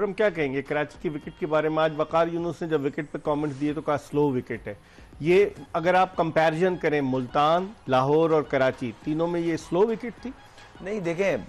खुर्रम क्या कहेंगे कराची की विकेट के बारे में? आज वकार यूनुस ने जब विकेट पे कमेंट्स दिए तो कहा स्लो विकेट है। ये अगर आप कंपैरिजन करें मुल्तान, लाहौर और कराची, तीनों में ये स्लो विकेट थी? नहीं, देखें,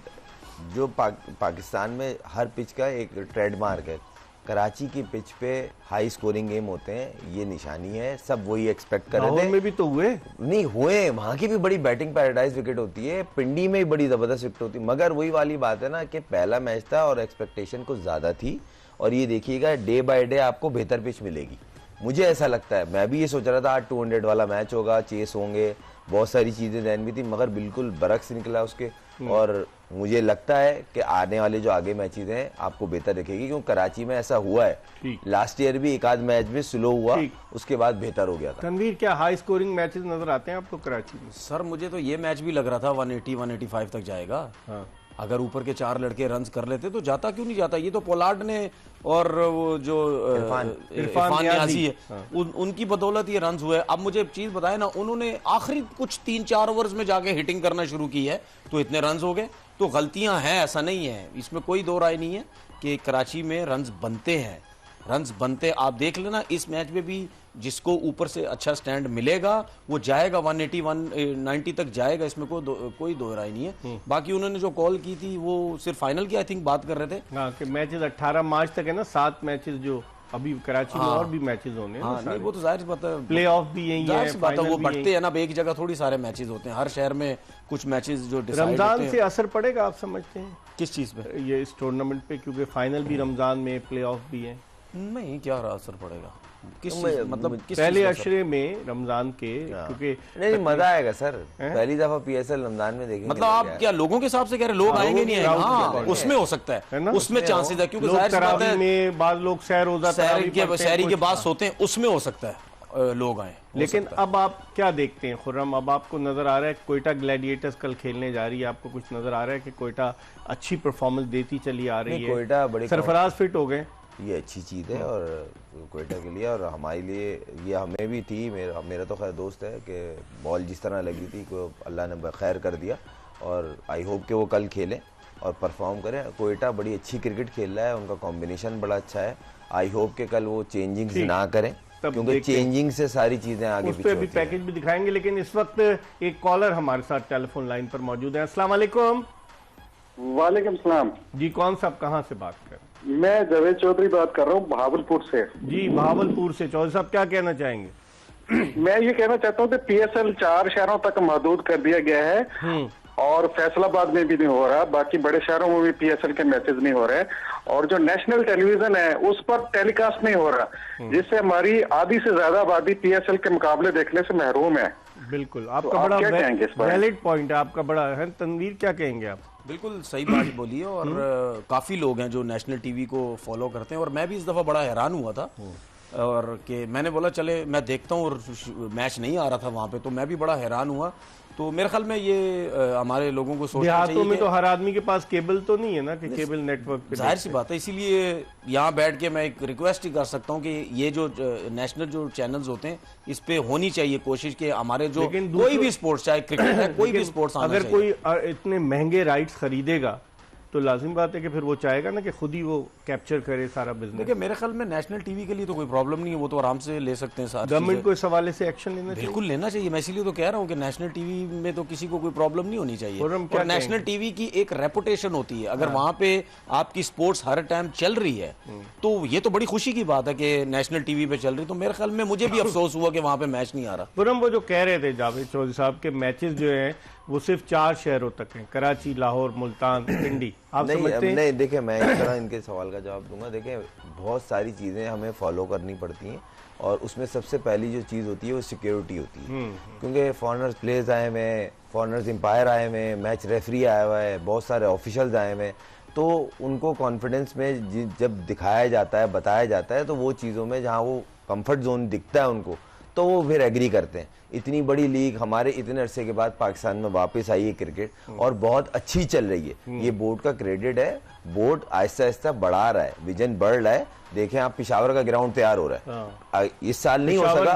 जो पाकिस्तान में हर पिच का एक ट्रेडमार्क है। कराची की पिच पे हाई स्कोरिंग गेम होते हैं, ये निशानी है, सब वही एक्सपेक्ट कर रहे थे। लाहौर में भी तो हुए नहीं हुए, वहां की भी बड़ी बैटिंग पैराडाइज विकेट होती है, पिंडी में भी बड़ी जबरदस्त विकेट होती है, मगर वही वाली बात है ना कि पहला मैच था और एक्सपेक्टेशन कुछ ज्यादा थी। और ये देखिएगा डे बाय डे आपको बेहतर पिच मिलेगी, मुझे ऐसा लगता है। मैं भी ये सोच रहा था आज 200 वाला मैच होगा, चेस होंगे, बहुत सारी चीजें ध्यान भी थी, मगर बिल्कुल बरक्स निकला उसके। और मुझे लगता है कि आने वाले जो आगे मैचेस हैं आपको बेहतर दिखेगी, क्योंकि कराची में ऐसा हुआ है, लास्ट ईयर भी एक आध मैच में स्लो हुआ, उसके बाद बेहतर हो गया था। तनवीर, क्या हाई स्कोरिंग मैचेस नजर आते हैं आपको कराची में? सर मुझे तो ये मैच भी लग रहा था 180-185 तक जाएगा। हाँ। अगर ऊपर के 4 लड़के रन्स कर लेते तो जाता क्यों नहीं जाता। ये तो पोलार्ड ने और वो जो इरफान नियाजी है, हाँ। उनकी बदौलत ये रन्स हुए। अब मुझे चीज बताए ना, उन्होंने आखिरी कुछ 3-4 ओवर्स में जाके हिटिंग करना शुरू की है तो इतने रन्स हो गए। तो गलतियां हैं, ऐसा नहीं है, इसमें कोई दो राय नहीं है कि कराची में रन्स बनते हैं, रन्स बनते। आप देख लेना इस मैच में भी जिसको ऊपर से अच्छा स्टैंड मिलेगा वो जाएगा 180-190 तक जाएगा, इसमें कोई दो राय नहीं है। बाकी उन्होंने जो कॉल की थी वो सिर्फ फाइनल की आई थिंक बात कर रहे थे। हाँ, कि मैचेस 18 मार्च तक है ना, 7 मैचेस जो अभी कराची में और भी मैचेस होने हैं। हाँ, नहीं वो तो जाहिर बात है, प्ले ऑफ भी यही है, फाइनल वो बढ़ते हैं ना, एक जगह थोड़ी सारे मैचेस होते हैं, हर शहर में कुछ मैचेस जो रमजान से असर पड़ेगा आप समझते हैं? किस चीज पे? ये इस टूर्नामेंट पे, क्योंकि फाइनल भी रमजान में, प्ले ऑफ भी है। नहीं, क्या असर पड़ेगा? किस मतलब पहले अशरे में रमजान के, क्योंकि नहीं मजा आएगा सर, पहली दफा पीएसएल रमजान में देखेंगे। मतलब आप क्या लोगों के हिसाब से कह रहे लोग आएंगे नहीं आएंगे? हाँ, उसमें हो सकता है, उसमें चांसेस है, क्योंकि जाहिर सी बात है बाद लोग शहरी के बाद सोते हैं, उसमें हो सकता है लोग आए। लेकिन अब आप क्या देखते हैं खुर्रम? अब आपको नजर आ रहा है कोयटा ग्लैडिएटर्स कल खेलने जा रही है, आपको कुछ नजर आ रहा है कि कोयटा अच्छी परफॉर्मेंस देती चली आ रही है? कोयटा बड़ी सरफराज फिट हो गए, ये अच्छी चीज़ है और कोयटा के लिए और हमारे लिए, ये हमें भी थी। मेरा तो खैर दोस्त है कि बॉल जिस तरह लगी थी को अल्लाह ने खैर कर दिया, और आई होप कि वो कल खेलें और परफॉर्म करें। कोयटा बड़ी अच्छी क्रिकेट खेल रहा है, उनका कॉम्बिनेशन बड़ा अच्छा है। आई होप कि कल वो चेंजिंग्स ना करें, क्योंकि चेंजिंग से सारी चीज़ें आगे पीछे होती हैं। पैकेज भी दिखाएंगे, लेकिन इस वक्त एक कॉलर हमारे साथ टेलीफोन लाइन पर मौजूद है। अस्सलाम वालेकुम। वालेकुम सलाम जी, कौन साहब कहाँ से बात कर रहे हैं? मैं जावेद चौधरी बात कर रहा हूँ भावलपुर से। जी, भावलपुर से। चौधरी साहब क्या कहना चाहेंगे? मैं ये कहना चाहता हूँ कि पीएसएल 4 शहरों तक महदूद कर दिया गया है और फैसलाबाद में भी नहीं हो रहा, बाकी बड़े शहरों में भी पीएसएल के मैचेस नहीं हो रहे, और जो नेशनल टेलीविजन है उस पर टेलीकास्ट नहीं हो रहा, जिससे हमारी आधी से ज्यादा आबादी पीएसएल के मुकाबले देखने से महरूम है। बिल्कुल, आपका बड़ा वैलिड पॉइंट है, आपका बड़ा है। तनवीर, क्या कहेंगे आप? बिल्कुल सही बात बोली है, और काफी लोग हैं जो नेशनल टीवी को फॉलो करते हैं, और मैं भी इस दफा बड़ा हैरान हुआ था और कि मैंने बोला चले मैं देखता हूँ, और मैच नहीं आ रहा था वहां पे, तो मैं भी बड़ा हैरान हुआ। तो मेरे ख्याल में ये हमारे लोगों को सोचना चाहिए में तो हर आदमी के पास केबल तो नहीं है ना कि केबल नेटवर्क पे, जाहिर सी बात है। इसीलिए यहाँ बैठ के मैं एक रिक्वेस्ट ही कर सकता हूँ कि ये जो नेशनल जो चैनल्स होते हैं इस पे होनी चाहिए कोशिश कि हमारे जो कोई भी स्पोर्ट्स, चाहे क्रिकेट है, कोई भी स्पोर्ट्स, अगर कोई इतने महंगे राइट्स खरीदेगा तो लाजिम बात है कि फिर वो चाहेगा ना कि खुद ही वो कैप्चर करे सारा बिजनेस। देखिए मेरे ख्याल में नेशनल टीवी के लिए तो कोई प्रॉब्लम नहीं है, वो तो आराम से ले सकते हैं सारे। गवर्नमेंट को इस हवाले से एक्शन लेना चाहिए, बिल्कुल लेना चाहिए। मैं इसीलिए तो कह रहा हूँ कि नेशनल टीवी में तो किसी को कोई प्रॉब्लम नहीं होनी चाहिए। और नेशनल टीवी की एक रेपुटेशन होती है, अगर वहां पे आपकी स्पोर्ट्स हर टाइम चल रही है तो ये तो बड़ी खुशी की बात है कि नेशनल टीवी पे चल रही। तो मेरे ख्याल में मुझे भी अफसोस हुआ कि वहां पे मैच नहीं आ रहा। खुर्रम, वो जो कह रहे थे जावेद चौधरी साहब के मैचेस जो है वो सिर्फ 4 शहरों तक हैं, कराची, लाहौर, मुल्तान, पिंडी, आप समझते हैं? नहीं, देखिए मैं इस तरह इनके सवाल का जवाब दूंगा। देखिए बहुत सारी चीज़ें हमें फॉलो करनी पड़ती हैं, और उसमें सबसे पहली जो चीज़ होती है वो सिक्योरिटी होती है, क्योंकि फॉरेनर्स प्लेयर्स आए हुए हैं, फॉरेनर्स एम्पायर आए हुए हैं, मैच रेफरी आया हुआ है, बहुत सारे ऑफिशियल्स आए हुए हैं, तो उनको कॉन्फिडेंस में जब दिखाया जाता है, बताया जाता है, तो वो चीज़ों में जहाँ वो कंफर्ट जोन दिखता है उनको, तो वो फिर एग्री करते हैं। इतनी बड़ी लीग हमारे इतने अरसे के बाद पाकिस्तान में वापस आई है क्रिकेट और बहुत अच्छी चल रही है। ये बोर्ड का क्रेडिट है, बोर्ड आहिस्ता आहिस्ता बढ़ा रहा है, विजन बढ़ रहा है। देखें आप, पिशावर का ग्राउंड तैयार हो रहा है। इस साल नहीं हो सका,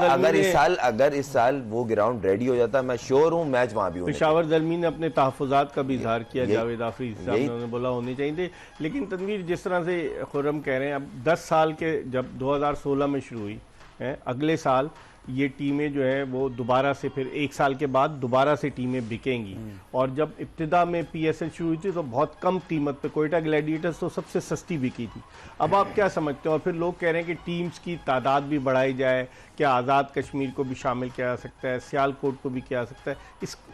अगर इस साल वो ग्राउंड रेडी हो जाता, मैं श्योर हूँ मैच वहां भी होने। पिशावर दलमी ने अपने तहफ़्फ़ुज़ात का भी इज़हार किया, जावेद आफरीदी साहब ने, उन्होंने बोला होने चाहिए थे। लेकिन तनवीर, जिस तरह से खुर्रम कह रहे हैं, अब 10 साल के जब 2016 में शुरू हुई है, अगले साल ये टीमें जो है वो दोबारा से फिर 1 साल के बाद दोबारा से टीमें बिकेंगी। और जब इब्तिदा में पीएसएल शुरू हुई थी तो बहुत कम कीमत पे कोयटा ग्लैडिएटर्स तो सबसे सस्ती बिकी थी। अब आप क्या समझते हो? और फिर लोग कह रहे हैं कि टीम्स की तादाद भी बढ़ाई जाए, क्या आज़ाद कश्मीर को भी शामिल किया जा सकता है, सियालकोट को भी किया जा सकता है?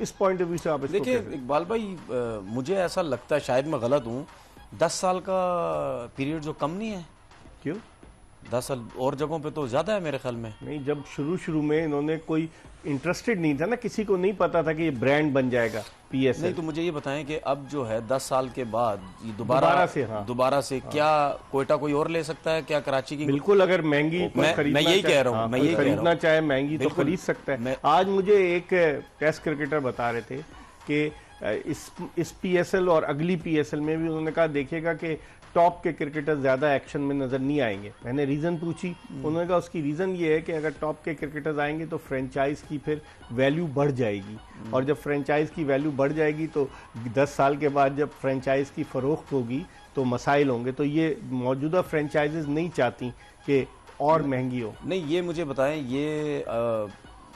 इस पॉइंट ऑफ व्यू से आप इसको देखिए इकबाल भाई, मुझे ऐसा लगता है, शायद मैं गलत हूँ, 10 साल का पीरियड जो कम नहीं है? क्यों 10 साल और जगहों पे तो ज्यादा है मेरे ख्याल में। नहीं, जब शुरू में इन्होंने कोई इंटरेस्टेड नहीं था ना, किसी को नहीं पता था कि ये ब्रांड बन जाएगा पीएसएल। नहीं तो मुझे ये बताएं कि अब जो है 10 साल के बाद ये दोबारा से क्या कोयटा कोई और ले सकता है? क्या कराची की? बिल्कुल, अगर महंगी मैं यही कह रहा हूँ, मैं यही खरीदना चाहे महंगी तो खरीद सकता है। आज मुझे एक टेस्ट क्रिकेटर बता रहे थे कि इस पीएसएल और अगली पीएसएल में भी उन्होंने कहा देखिएगा कि टॉप के क्रिकेटर ज्यादा एक्शन में नजर नहीं आएंगे। मैंने रीजन पूछी, उन्होंने कहा उसकी रीजन ये है कि अगर टॉप के क्रिकेटर्स आएंगे तो फ्रेंचाइज की फिर वैल्यू बढ़ जाएगी, और जब फ्रेंचाइज की वैल्यू बढ़ जाएगी तो 10 साल के बाद जब फ्रेंचाइज की फरोख्त होगी तो मसाइल होंगे। तो ये मौजूदा फ्रेंचाइजेज नहीं चाहती कि और महंगी हो। नहीं, ये मुझे बताएं, ये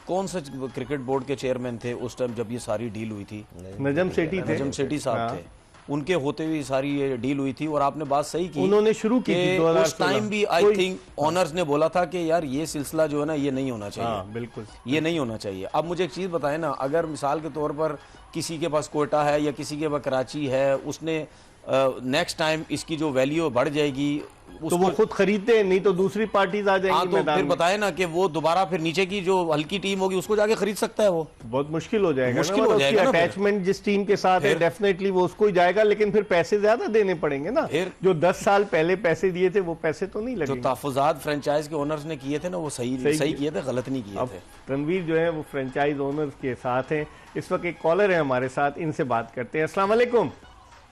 कौन सा क्रिकेट बोर्ड के चेयरमैन थे उस टाइम जब ये सारी डील हुई थी? नजम सेठी थे। नजम सेठी साहब थे, उनके होते हुए सारी ये डील हुई थी। और आपने बात सही की, उन्होंने शुरू की थी 2016। उस टाइम भी आई थिंक ऑनर्स ने बोला था कि यार ये सिलसिला जो है ना, ये नहीं होना चाहिए। बिल्कुल, ये नहीं होना चाहिए। अब मुझे एक चीज बताएं ना, अगर मिसाल के तौर पर किसी के पास कोयटा है या किसी के पास कराची है, उसने नेक्स्ट टाइम इसकी जो वैल्यू बढ़ जाएगी तो वो खुद खरीदते हैं, नहीं तो दूसरी पार्टीज आ जाएंगी तो मैदान फिर में। बताए ना कि वो दोबारा फिर नीचे की जो हल्की टीम होगी उसको जाके खरीद सकता है। वो बहुत मुश्किल हो जाएगा, मुश्किल हो जाएगा। अटैचमेंट जिस टीम के साथ है डेफिनेटली वो उसको ही जाएगा, लेकिन फिर पैसे ज्यादा देने पड़ेंगे ना। जो 10 साल पहले पैसे दिए थे वो पैसे तो नहीं लगे। जो तहफ़्फ़ुज़ात फ्रेंचाइज के ओनर्स ने किए थे ना, वो सही किए थे, गलत नहीं किए थे। तनवीर जो है वो फ्रेंचाइज ओनर्स के साथ है। इस वक्त एक कॉलर है हमारे साथ, इनसे बात करते हैं। अस्सलाम वालेकुम।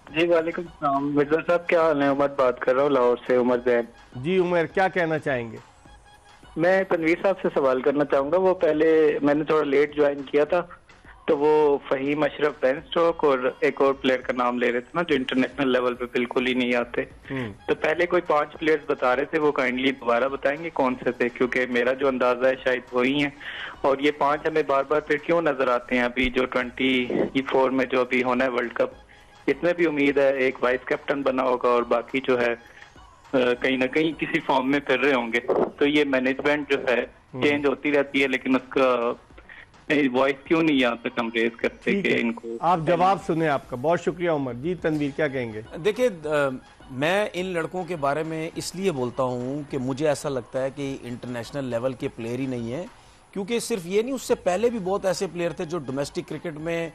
जी वालेकुम सलाम। मिर्जा साहब क्या हाल है? उमर बात कर रहा हूँ लाहौर से, उमर जैन। जी उमर, क्या कहना चाहेंगे? मैं तनवीर साहब से सवाल करना चाहूंगा। वो पहले मैंने थोड़ा लेट ज्वाइन किया था, तो वो फहीम अशरफ बेन स्टोक और एक और प्लेयर का नाम ले रहे थे ना, जो इंटरनेशनल लेवल पे बिल्कुल ही नहीं आते। तो पहले कोई 5 प्लेयर्स बता रहे थे, वो काइंडली दोबारा बताएंगे कौन से थे, क्योंकि मेरा जो अंदाजा है शायद वही है। और ये 5 हमें बार बार फिर क्यों नजर आते हैं? अभी जो 24 में जो अभी होना है वर्ल्ड कप, इसमें भी उम्मीद है एक वाइस कैप्टन बना होगा और बाकी जो है कहीं ना कहीं किसी फॉर्म में फिर रहे होंगे। तो ये मैनेजमेंट जो है चेंज होती रहती है, लेकिन उसका वॉइस क्यों नहीं यहाँ तक हम रेज करते कि इनको? आप जवाब सुने आपका, बहुत शुक्रिया उमर जी। तनवीर क्या कहेंगे? देखिए, मैं इन लड़कों के बारे में इसलिए बोलता हूँ कि मुझे ऐसा लगता है कि इंटरनेशनल लेवल के प्लेयर ही नहीं है, क्योंकि सिर्फ ये नहीं, उससे पहले भी बहुत ऐसे प्लेयर थे जो डोमेस्टिक क्रिकेट में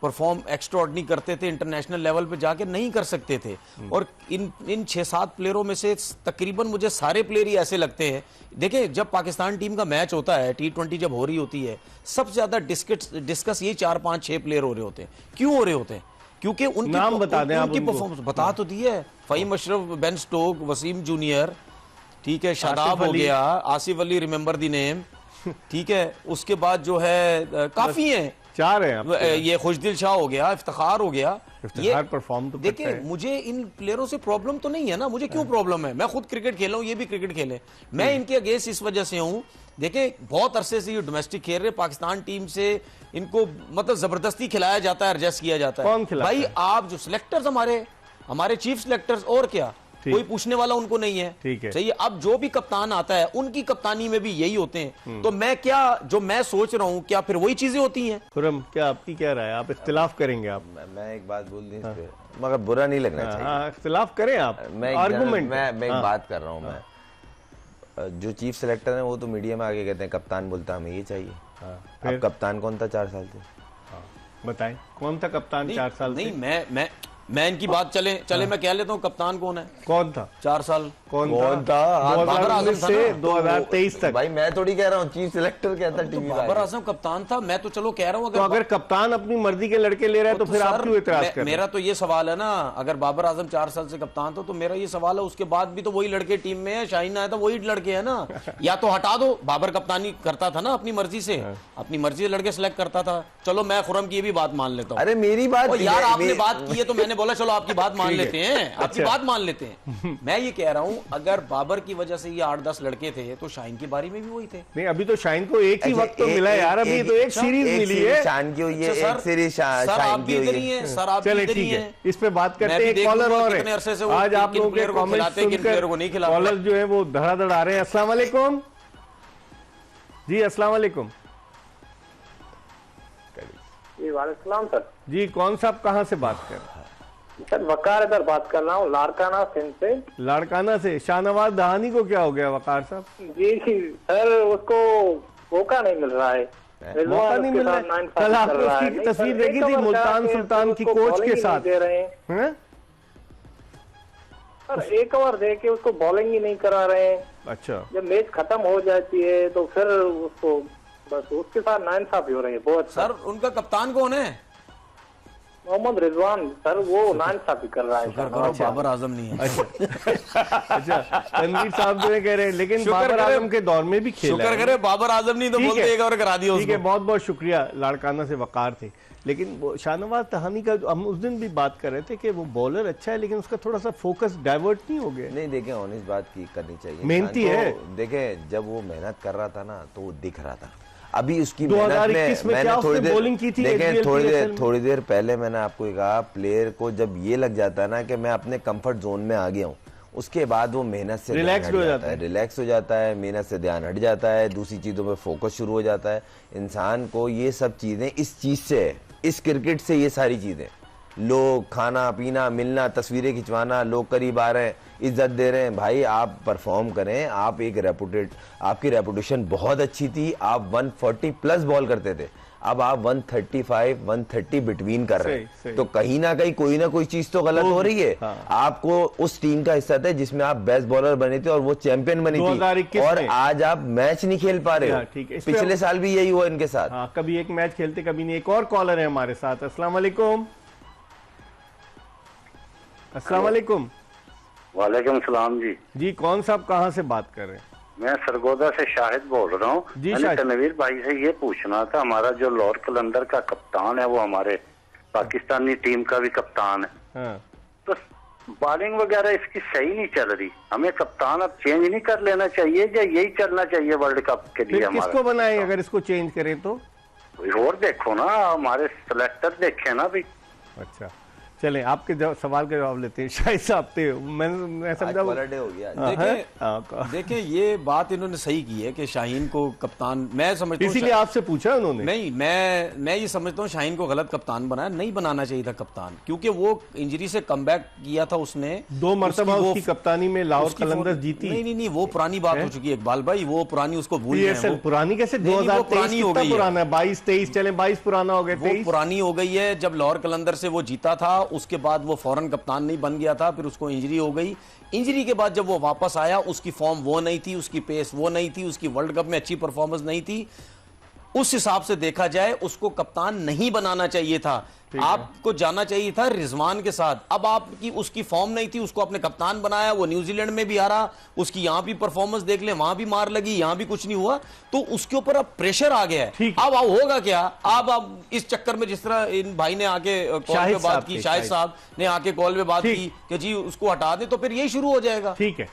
परफॉर्म एक्स्ट्राऑर्डिनरी करते थे, इंटरनेशनल लेवल पे जाके नहीं कर सकते थे। और इन 6-7 प्लेयरों में से तकरीबन मुझे सारे प्लेयर ही ऐसे लगते हैं। देखिए, जब पाकिस्तान टीम का मैच होता है, T20 जब हो रही होती है, सबसे ज्यादा डिस्कस ये 4-5-6 प्लेयर हो रहे होते हैं। क्यों हो रहे होते हैं? क्योंकि उनकी नाम बता दें, उनकी परफॉर्मेंस बता तो दी है। Fahim Ashraf, Ben Stoke, Wasim junior, ठीक है, शादाब हो गया, Asif Ali, remember the name, ठीक है। उसके बाद जो है काफी है, 4 हैं। ये खुशदिल शाह हो गया, इफ्तिखार हो गया। ये परफॉर्म तो देखिए, मुझे इन प्लेयरों से प्रॉब्लम तो नहीं है ना। मुझे क्यों प्रॉब्लम है? मैं खुद क्रिकेट खेला हूं, ये भी क्रिकेट खेले। मैं इनके अगेंस्ट इस वजह से हूं, देखिए बहुत अरसे से ये डोमेस्टिक खेल रहे, पाकिस्तान टीम से इनको मतलब जबरदस्ती खिलाया जाता है, एडजस्ट किया जाता है। कौन खिलाता है? भाई आप जो सिलेक्टर्स हमारे चीफ सिलेक्टर्स, और क्या कोई पूछने वाला उनको नहीं है। ठीक है, सही है। अब जो भी कप्तान आता है उनकी कप्तानी में भी यही होते हैं। तो मैं क्या, जो मैं सोच रहा हूं, क्या फिर वही चीजें होती हैं? खुर्रम, क्या आपकी क्या राय? आप इख्तिलाफ करेंगे? आप मैं एक बात बोल दी, मगर बुरा नहीं लगना चाहिए। इख्तिलाफ करें आप, आर्गुमेंट। मैं एक बात कर रहा हूँ। मैं जो चीफ सिलेक्टर है वो तो मीडिया में आगे कहते हैं कप्तान बोलता हमें ये चाहिए। अब कप्तान कौन था 4 साल से? बताएं, कौन था कप्तान 4 साल? नहीं, मैं इनकी बात चले मैं कह लेता हूँ, कप्तान कौन है? कौन था 4 साल? कौन था? 2019 से 2023 तक। भाई मैं थोड़ी कह रहा हूँ, चीफ सिलेक्टर कहता तो टीवी बाबर आजम कप्तान था। मैं तो चलो कह रहा हूँ तो अगर कप्तान अपनी मर्जी के लड़के ले रहा है तो फिर आप क्यों इतराज कर रहे हैं? मेरा तो ये सवाल है ना, अगर बाबर आजम 4 साल से कप्तान था तो मेरा ये सवाल है, उसके बाद भी तो वही लड़के टीम में है, शाहीन आया था वही लड़के है ना। या तो हटा दो, बाबर कप्तानी करता था ना अपनी मर्जी से, अपनी मर्जी से लड़के सिलेक्ट करता था। चलो मैं खुरम की भी बात मान लेता हूँ। अरे मेरी बात यार आपने बात की है तो मैंने बोला चलो आपकी बात मान लेते हैं, आपकी बात मान लेते हैं। मैं ये कह रहा हूँ अगर बाबर की वजह से ये 8-10 लड़के थे तो शाहीन की बारी में भी वही थे। नहीं, अभी तो शाहीन को एक ही वक्त तो मिला है यार, अभी तो एक सीरीज मिली है। शान की हुई है, एक सीरीज शाहीन की हुई है। सर आप चले ठीक है, इस पे बात करते हैं। एक कॉलर और है, आज आप लोगों के कमेंट सुनकर कॉलर जो है वो धड़ाधड़ आ रहे हैं। अस्सलाम वालेकुम जी। अस्सलाम वालेकुम जी। वालेकुम सर। जी, कौन साहब कहाँ से बात कर रहे हैं? सर वकार इधर बात कर रहा हूँ, लाड़काना सिंध से। लाड़काना से। शाहनवाज दहानी को क्या हो गया वकार साहब? जी सर, उसको मौका नहीं मिल रहा है, मौका नहीं मिल रहा है। कल आपने उसकी तस्वीर देखी थी मुल्तान सुल्तान की कोच के साथ, दे रहे हैं सर, एक ओवर दे के उसको बॉलिंग ही नहीं करा रहे हैं। अच्छा, जब मैच खत्म हो जाती है तो फिर उसको बस उसके साथ नाइंसाफी हो रही है बहुत। सर उनका कप्तान कौन है? मोहम्मद रिजवान सर, वो नाइंसाफी कर रहा है। बाबर आजम नहीं है। अच्छा, तनवीर साहब जो है कह रहे हैं, लेकिन बाबर आजम के दौर में भी खेला है। शुक्र करे बाबर आजम नहीं तो बोलते एक ओवर करा दिया उसको। ठीक है, बहुत बहुत शुक्रिया। लाड़काना से वकार थे। लेकिन शाहनवाज दहानी का हम उस दिन भी बात कर रहे थे कि वो बॉलर अच्छा है लेकिन उसका थोड़ा सा फोकस डाइवर्ट नहीं हो गया। नहीं देखें, ऑनेस्ट बात की करनी चाहिए, मेहनती है। देखें जब वो मेहनत कर रहा था ना तो वो दिख रहा था। अभी उसकी 2021 में मैंने थोड़ी देर बॉलिंग की थी। देखें थोड़ी देर पहले मैंने आपको कहा, प्लेयर को जब ये लग जाता है ना कि मैं अपने कंफर्ट जोन में आ गया हूँ, उसके बाद वो मेहनत से रिलैक्स हो जाता है, मेहनत से ध्यान हट जाता है, दूसरी चीजों पे फोकस शुरू हो जाता है। इंसान को ये सब चीजें इस चीज से है, इस क्रिकेट से ये सारी चीजें, लोग खाना पीना मिलना, तस्वीरें खिंचवाना, लोग करीब आ रहे हैं, इज्जत दे रहे हैं। भाई आप परफॉर्म करें, आप एक आपकी रेपुटेशन बहुत अच्छी थी, आप 140 प्लस बॉल करते थे, अब आप 135 130 बिटवीन कर रहे हैं, तो कहीं ना कहीं कोई ना कोई चीज तो गलत हो रही है। हाँ। आपको उस टीम का हिस्सा थे जिसमें आप बेस्ट बॉलर बने थे और वो चैंपियन बनी थी, और आज आप मैच नहीं खेल पा रहे हो। पिछले साल भी यही हुआ इनके साथ। हाँ, कभी एक मैच खेलते कभी नहीं। एक और कॉलर है हमारे साथ। अस्सलाम वालेकुम। अस्सलाम वालेकुम। वालेकुम सलाम जी। जी, कौन साहब कहाँ से बात कर रहे हैं? मैं सरगोदा से शाहिद बोल रहा हूँ। मैंने तनवीर भाई से ये पूछना था, हमारा जो लॉर्ड कलंदर का कप्तान है वो हमारे पाकिस्तानी टीम का भी कप्तान है। हाँ। तो बॉलिंग वगैरह इसकी सही नहीं चल रही, हमें कप्तान अब चेंज नहीं कर लेना चाहिए या यही चलना चाहिए वर्ल्ड कप के लिए? हमारा किसको बनाए अगर इसको चेंज करें तो? और देखो ना, हमारे सिलेक्टर देखे ना भी। अच्छा, चलें आपके सवाल का जवाब लेते हैं। शायद साहब थे, मैं समझा हो गया। देखें ये बात इन्होंने सही की है कि शाहीन को कप्तान, मैं समझता हूं इसीलिए आपसे पूछा उन्होंने। नहीं, मैं ये समझता हूँ शाहीन को गलत कप्तान बनाया, नहीं बनाना चाहिए था कप्तान, क्योंकि वो इंजरी से कमबैक किया था उसने 2 मरतबा उसकी कप्तानी में लाहौर कलंदर्स जीती। नहीं, वो पुरानी बात हो चुकी है इकबाल भाई, वो पुरानी उसको भूल गए। पुरानी कैसे? 2023 हो गई, पुराना है 22-23, चले 22 पुराना हो गया, 23 पुरानी हो गई है। जब लाहौर कलंदर से वो जीता था उसके बाद वो फौरन कप्तान नहीं बन गया था, फिर उसको इंजरी हो गई। इंजरी के बाद जब वो वापस आया उसकी फॉर्म वो नहीं थी, उसकी पेस वो नहीं थी, उसकी वर्ल्ड कप में अच्छी परफॉर्मेंस नहीं थी। उस हिसाब से देखा जाए उसको कप्तान नहीं बनाना चाहिए था, आपको जाना चाहिए था रिजवान के साथ। अब आपकी उसकी फॉर्म नहीं थी, उसको आपने कप्तान बनाया, वो न्यूजीलैंड में भी हारा, उसकी यहां भी परफॉर्मेंस देख ले, वहां भी मार लगी, यहां भी कुछ नहीं हुआ, तो उसके ऊपर अब प्रेशर आ गया है। अब होगा क्या? अब इस चक्कर में जिस तरह इन भाई ने आके कॉल पे बात की, शाहिद साहब ने आके कॉल पे बात की कि जी उसको हटा दे, तो फिर यही शुरू हो जाएगा। ठीक है,